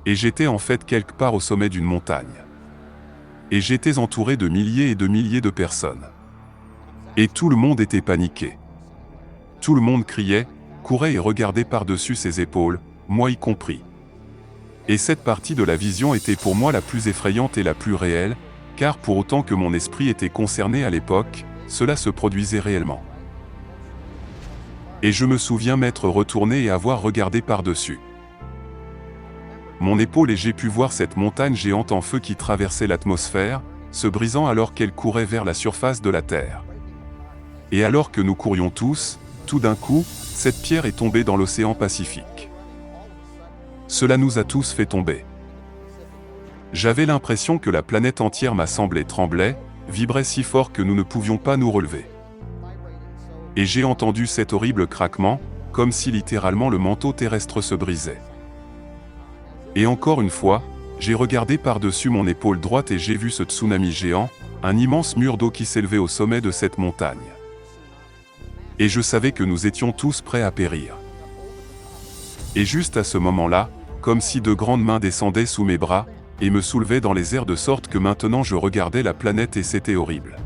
Et j'étais en fait quelque part au sommet d'une montagne. Et j'étais entouré de milliers et de milliers de personnes. Et tout le monde était paniqué. Tout le monde criait, courait et regardait par-dessus ses épaules, moi y compris. Et cette partie de la vision était pour moi la plus effrayante et la plus réelle, car pour autant que mon esprit était concerné à l'époque, cela se produisait réellement. Et je me souviens m'être retourné et avoir regardé par-dessus mon épaule et j'ai pu voir cette montagne géante en feu qui traversait l'atmosphère, se brisant alors qu'elle courait vers la surface de la Terre. Et alors que nous courions tous, tout d'un coup, cette pierre est tombée dans l'océan Pacifique. Cela nous a tous fait tomber. J'avais l'impression que la planète entière m'assemblait tremblait, vibrait si fort que nous ne pouvions pas nous relever. Et j'ai entendu cet horrible craquement, comme si littéralement le manteau terrestre se brisait. Et encore une fois, j'ai regardé par-dessus mon épaule droite et j'ai vu ce tsunami géant, un immense mur d'eau qui s'élevait au sommet de cette montagne. Et je savais que nous étions tous prêts à périr. Et juste à ce moment-là, comme si de grandes mains descendaient sous mes bras, et me soulevaient dans les airs de sorte que maintenant je regardais la planète et c'était horrible.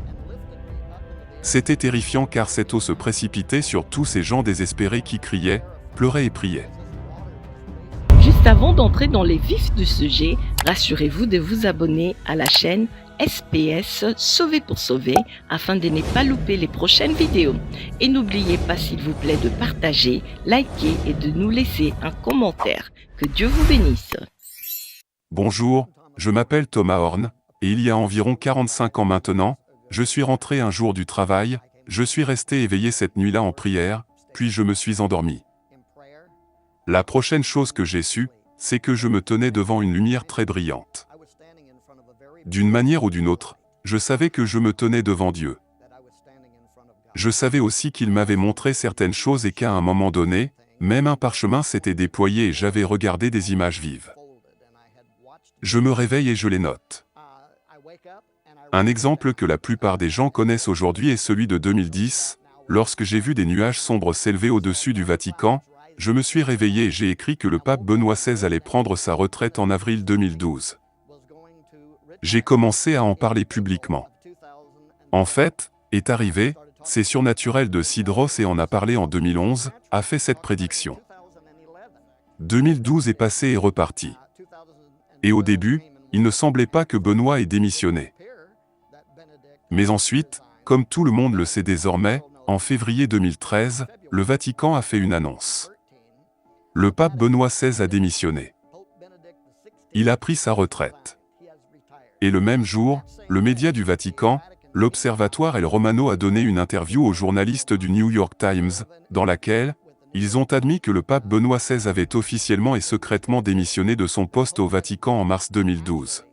C'était terrifiant car cette eau se précipitait sur tous ces gens désespérés qui criaient, pleuraient et priaient. Juste avant d'entrer dans les vifs du sujet, rassurez-vous de vous abonner à la chaîne SPS Sauver pour Sauver afin de ne pas louper les prochaines vidéos. Et n'oubliez pas s'il vous plaît de partager, liker et de nous laisser un commentaire. Que Dieu vous bénisse. Bonjour, je m'appelle Thomas Horn, et il y a environ 45 ans maintenant, je suis rentré un jour du travail, je suis resté éveillé cette nuit-là en prière, puis je me suis endormi. La prochaine chose que j'ai su, c'est que je me tenais devant une lumière très brillante. D'une manière ou d'une autre, je savais que je me tenais devant Dieu. Je savais aussi qu'il m'avait montré certaines choses et qu'à un moment donné, même un parchemin s'était déployé et j'avais regardé des images vives. Je me réveille et je les note. Un exemple que la plupart des gens connaissent aujourd'hui est celui de 2010, lorsque j'ai vu des nuages sombres s'élever au-dessus du Vatican. Je me suis réveillé et j'ai écrit que le pape Benoît XVI allait prendre sa retraite en avril 2012. J'ai commencé à en parler publiquement. En fait, est arrivé, c'est surnaturel de Sidros et en a parlé en 2011, a fait cette prédiction. 2012 est passé et reparti. Et au début, il ne semblait pas que Benoît ait démissionné. Mais ensuite, comme tout le monde le sait désormais, en février 2013, le Vatican a fait une annonce. Le pape Benoît XVI a démissionné. Il a pris sa retraite. Et le même jour, le média du Vatican, l'Observatoire El Romano a donné une interview aux journalistes du New York Times, dans laquelle ils ont admis que le pape Benoît XVI avait officiellement et secrètement démissionné de son poste au Vatican en mars 2012.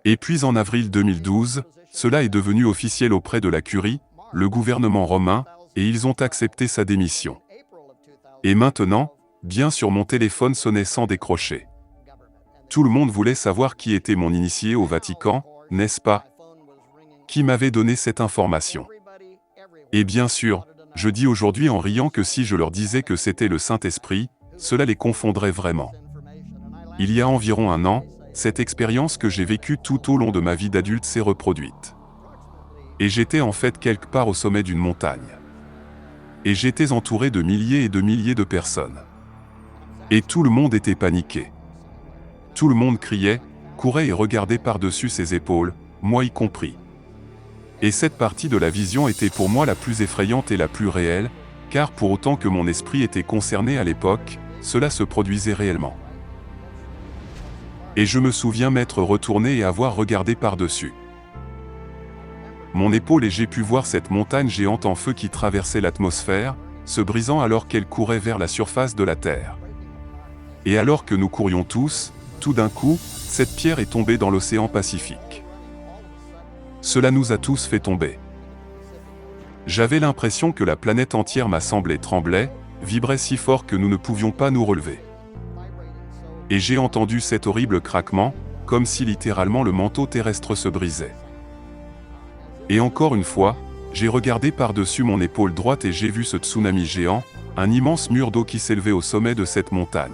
Et puis en avril 2012, cela est devenu officiel auprès de la Curie, le gouvernement romain, et ils ont accepté sa démission. Et maintenant, bien sûr mon téléphone sonnait sans décrocher. Tout le monde voulait savoir qui était mon initié au Vatican, n'est-ce pas? Qui m'avait donné cette information? Et bien sûr, je dis aujourd'hui en riant que si je leur disais que c'était le Saint-Esprit, cela les confondrait vraiment. Il y a environ un an, cette expérience que j'ai vécue tout au long de ma vie d'adulte s'est reproduite. Et j'étais en fait quelque part au sommet d'une montagne. Et j'étais entouré de milliers et de milliers de personnes. Et tout le monde était paniqué. Tout le monde criait, courait et regardait par-dessus ses épaules, moi y compris. Et cette partie de la vision était pour moi la plus effrayante et la plus réelle, car pour autant que mon esprit était concerné à l'époque, cela se produisait réellement. Et je me souviens m'être retourné et avoir regardé par-dessus mon épaule et j'ai pu voir cette montagne géante en feu qui traversait l'atmosphère, se brisant alors qu'elle courait vers la surface de la Terre. Et alors que nous courions tous, tout d'un coup, cette pierre est tombée dans l'océan Pacifique. Cela nous a tous fait tomber. J'avais l'impression que la planète entière m'assemblait tremblait, vibrait si fort que nous ne pouvions pas nous relever. Et j'ai entendu cet horrible craquement, comme si littéralement le manteau terrestre se brisait. Et encore une fois, j'ai regardé par-dessus mon épaule droite et j'ai vu ce tsunami géant, un immense mur d'eau qui s'élevait au sommet de cette montagne.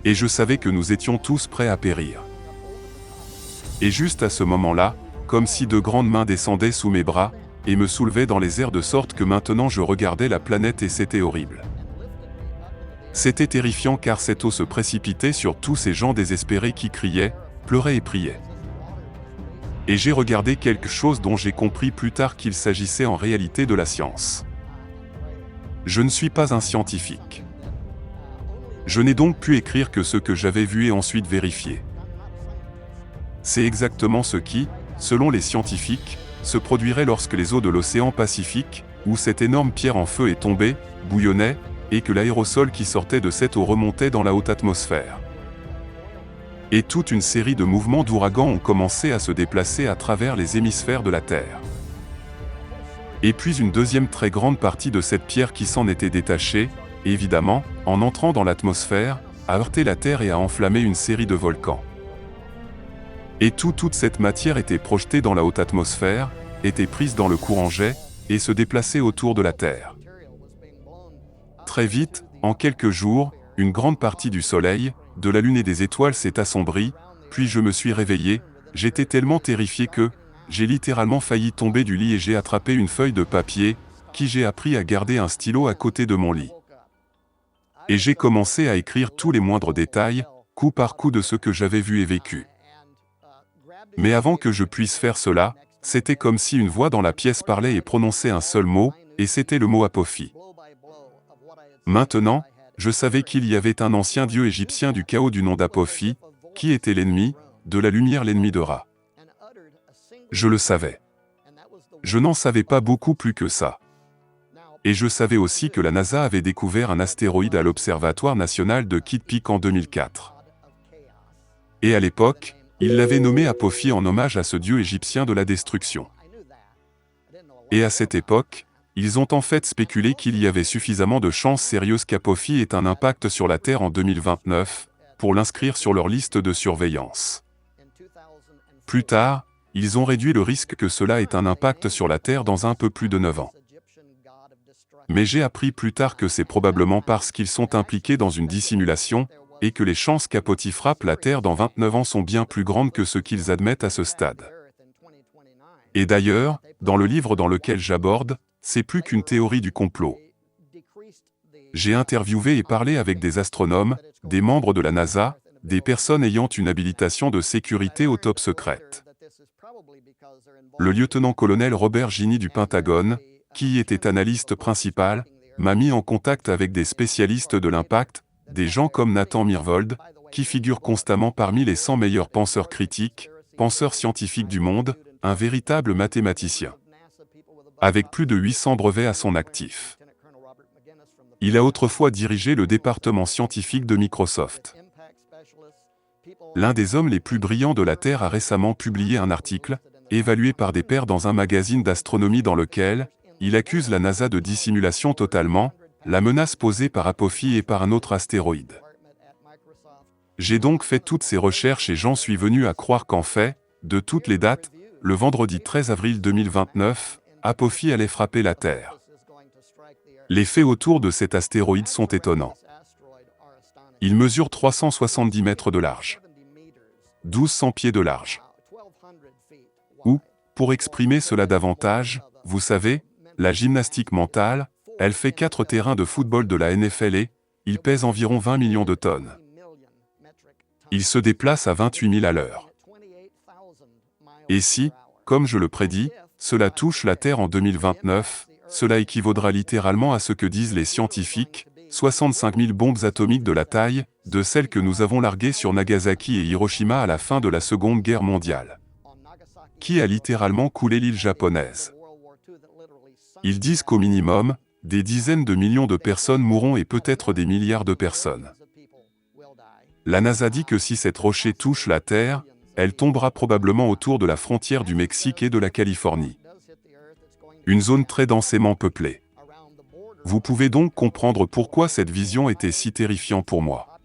Et je savais que nous étions tous prêts à périr. Et juste à ce moment-là, comme si de grandes mains descendaient sous mes bras, et me soulevaient dans les airs de sorte que maintenant je regardais la planète et c'était horrible. C'était terrifiant car cette eau se précipitait sur tous ces gens désespérés qui criaient, pleuraient et priaient. Et j'ai regardé quelque chose dont j'ai compris plus tard qu'il s'agissait en réalité de la science. Je ne suis pas un scientifique. Je n'ai donc pu écrire que ce que j'avais vu et ensuite vérifié. C'est exactement ce qui, selon les scientifiques, se produirait lorsque les eaux de l'océan Pacifique, où cette énorme pierre en feu est tombée, bouillonnaient, et que l'aérosol qui sortait de cette eau remontait dans la haute atmosphère. Et toute une série de mouvements d'ouragans ont commencé à se déplacer à travers les hémisphères de la Terre. Et puis une deuxième très grande partie de cette pierre qui s'en était détachée, évidemment, en entrant dans l'atmosphère, a heurté la Terre et a enflammé une série de volcans. Et toute cette matière était projetée dans la haute atmosphère, était prise dans le courant jet, et se déplaçait autour de la Terre. Très vite, en quelques jours, une grande partie du Soleil, de la Lune et des étoiles s'est assombrie, puis je me suis réveillé, j'étais tellement terrifié que, j'ai littéralement failli tomber du lit et j'ai attrapé une feuille de papier, qui j'ai appris à garder un stylo à côté de mon lit. Et j'ai commencé à écrire tous les moindres détails, coup par coup de ce que j'avais vu et vécu. Mais avant que je puisse faire cela, c'était comme si une voix dans la pièce parlait et prononçait un seul mot, et c'était le mot Apophi. Maintenant, je savais qu'il y avait un ancien dieu égyptien du chaos du nom d'Apophi, qui était l'ennemi, de la lumière, l'ennemi de Ra. Je le savais. Je n'en savais pas beaucoup plus que ça. Et je savais aussi que la NASA avait découvert un astéroïde à l'Observatoire national de Kitt Peak en 2004. Et à l'époque, il l'avait nommé Apophi en hommage à ce dieu égyptien de la destruction. Et à cette époque, ils ont en fait spéculé qu'il y avait suffisamment de chances sérieuses qu'Apophi ait un impact sur la Terre en 2029, pour l'inscrire sur leur liste de surveillance. Plus tard, ils ont réduit le risque que cela ait un impact sur la Terre dans un peu plus de 9 ans. Mais j'ai appris plus tard que c'est probablement parce qu'ils sont impliqués dans une dissimulation, et que les chances qu'Apophi frappe la Terre dans 29 ans sont bien plus grandes que ce qu'ils admettent à ce stade. Et d'ailleurs, dans le livre dans lequel j'aborde, c'est plus qu'une théorie du complot. J'ai interviewé et parlé avec des astronomes, des membres de la NASA, des personnes ayant une habilitation de sécurité au top secrète. Le lieutenant-colonel Robert Ginny du Pentagone, qui était analyste principal, m'a mis en contact avec des spécialistes de l'impact, des gens comme Nathan Myhrvold, qui figurent constamment parmi les 100 meilleurs penseurs critiques, penseurs scientifiques du monde, un véritable mathématicien. Avec plus de 800 brevets à son actif. Il a autrefois dirigé le département scientifique de Microsoft. L'un des hommes les plus brillants de la Terre a récemment publié un article, évalué par des pairs dans un magazine d'astronomie dans lequel il accuse la NASA de dissimulation totalement, la menace posée par Apophi et par un autre astéroïde. J'ai donc fait toutes ces recherches et j'en suis venu à croire qu'en fait, de toutes les dates, le vendredi 13 avril 2029, Apophi allait frapper la Terre. Les faits autour de cet astéroïde sont étonnants. Il mesure 370 mètres de large. 1200 pieds de large. Ou, pour exprimer cela davantage, vous savez, la gymnastique mentale, elle fait 4 terrains de football de la NFL et il pèse environ 20 millions de tonnes. Il se déplace à 28 000 à l'heure. Et si, comme je le prédis, cela touche la Terre en 2029, cela équivaudra littéralement à ce que disent les scientifiques, 65 000 bombes atomiques de la taille de celles que nous avons larguées sur Nagasaki et Hiroshima à la fin de la Seconde Guerre mondiale. Qui a littéralement coulé l'île japonaise. Ils disent qu'au minimum, des dizaines de millions de personnes mourront et peut-être des milliards de personnes. La NASA dit que si cette rocher touche la Terre, elle tombera probablement autour de la frontière du Mexique et de la Californie. Une zone très densément peuplée. Vous pouvez donc comprendre pourquoi cette vision était si terrifiante pour moi.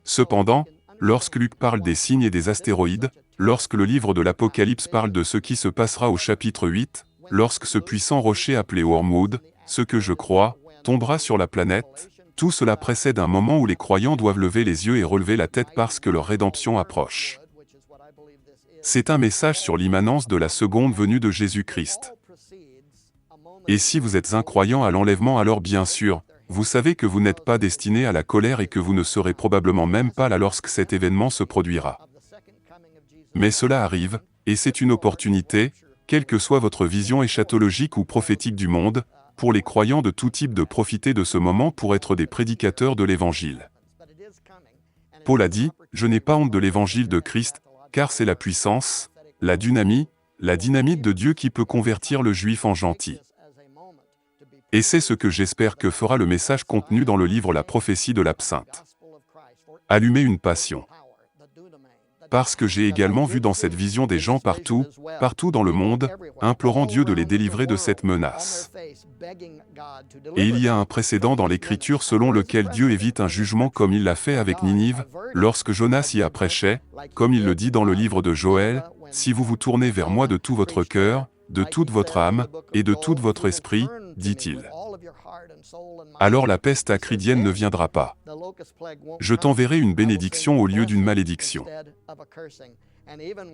Cependant, lorsque Luc parle des signes et des astéroïdes, lorsque le livre de l'Apocalypse parle de ce qui se passera au chapitre 8, lorsque ce puissant rocher appelé Wormwood, ce que je crois, tombera sur la planète, Tout cela précède un moment où les croyants doivent lever les yeux et relever la tête parce que leur rédemption approche. C'est un message sur l'immanence de la seconde venue de Jésus-Christ. Et si vous êtes incroyant à l'enlèvement, alors bien sûr, vous savez que vous n'êtes pas destiné à la colère et que vous ne serez probablement même pas là lorsque cet événement se produira. Mais cela arrive, et c'est une opportunité, quelle que soit votre vision eschatologique ou prophétique du monde, pour les croyants de tout type de profiter de ce moment pour être des prédicateurs de l'Évangile. Paul a dit, « Je n'ai pas honte de l'Évangile de Christ, car c'est la puissance, la dynamite de Dieu qui peut convertir le juif en gentil. » Et c'est ce que j'espère que fera le message contenu dans le livre La prophétie de l'absinthe. Allumer une passion. Parce que j'ai également vu dans cette vision des gens partout dans le monde, implorant Dieu de les délivrer de cette menace. Et il y a un précédent dans l'Écriture selon lequel Dieu évite un jugement comme il l'a fait avec Ninive, lorsque Jonas y apprêchait, comme il le dit dans le livre de Joël, « Si vous vous tournez vers moi de tout votre cœur, de toute votre âme, et de tout votre esprit, dit-il. Alors la peste acridienne ne viendra pas. Je t'enverrai une bénédiction au lieu d'une malédiction. »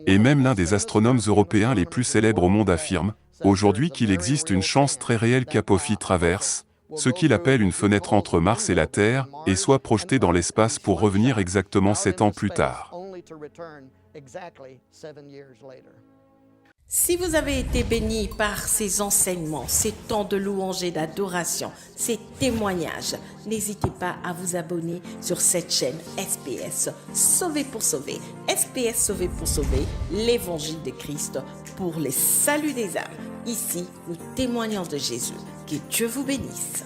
Et même l'un des astronomes européens les plus célèbres au monde affirme, aujourd'hui qu'il existe une chance très réelle qu'Apophis traverse, ce qu'il appelle une fenêtre entre Mars et la Terre, et soit projeté dans l'espace pour revenir exactement 7 ans plus tard. Si vous avez été béni par ces enseignements, ces temps de louange et d'adoration, ces témoignages, n'hésitez pas à vous abonner sur cette chaîne SPS Sauvé pour sauver. SPS Sauvé pour sauver, l'évangile de Christ pour les saluts des âmes. Ici, nous témoignons de Jésus. Que Dieu vous bénisse.